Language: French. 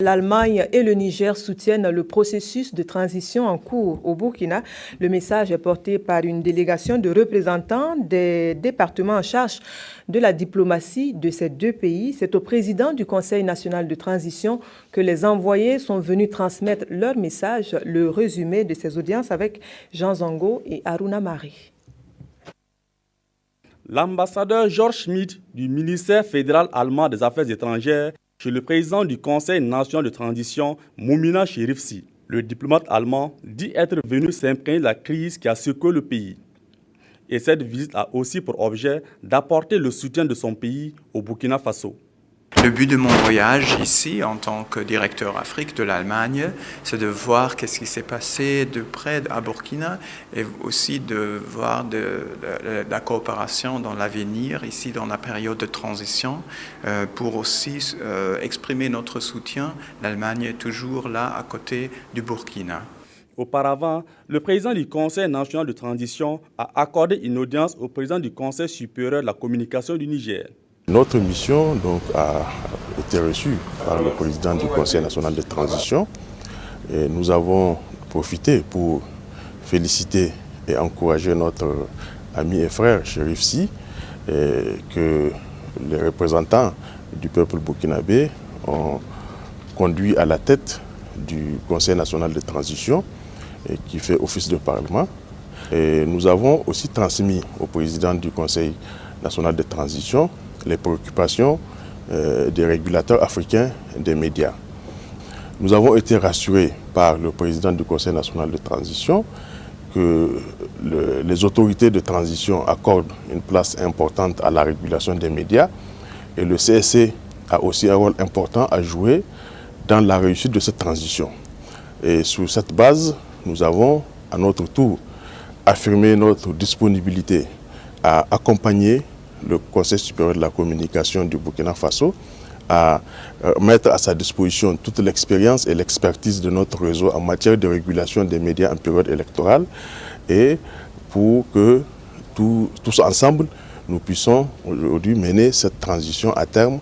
L'Allemagne et le Niger soutiennent le processus de transition en cours au Burkina. Le message est porté par une délégation de représentants des départements en charge de la diplomatie de ces deux pays. C'est au président du Conseil national de transition que les envoyés sont venus transmettre leur message. Le résumé de ces audiences avec Jean Zongo et Aruna Mari. L'ambassadeur Georges Schmidt du ministère fédéral allemand des Affaires étrangères chez le président du Conseil national de transition, Moumina Cherifsi. Le diplomate allemand dit être venu s'imprégner de la crise qui a secoué le pays. Et cette visite a aussi pour objet d'apporter le soutien de son pays au Burkina Faso. Le but de mon voyage ici, en tant que directeur Afrique de l'Allemagne, c'est de voir qu'est-ce qui s'est passé de près à Burkina et aussi de voir de la coopération dans l'avenir, ici dans la période de transition, pour aussi exprimer notre soutien. L'Allemagne est toujours là à côté du Burkina. Auparavant, le président du Conseil national de transition a accordé une audience au président du Conseil supérieur de la communication du Niger. Notre mission donc, a été reçue par le président du Conseil national de transition et nous avons profité pour féliciter et encourager notre ami et frère Cherifsi que les représentants du peuple burkinabé ont conduit à la tête du Conseil national de transition et qui fait office de parlement. Et nous avons aussi transmis au président du Conseil national de transition les préoccupations des régulateurs africains des médias. Nous avons été rassurés par le président du Conseil national de transition que les autorités de transition accordent une place importante à la régulation des médias et le CSC a aussi un rôle important à jouer dans la réussite de cette transition. Et sur cette base, nous avons à notre tour affirmé notre disponibilité à accompagner le Conseil supérieur de la communication du Burkina Faso à mettre à sa disposition toute l'expérience et l'expertise de notre réseau en matière de régulation des médias en période électorale et pour que tous ensemble, nous puissions aujourd'hui mener cette transition à terme.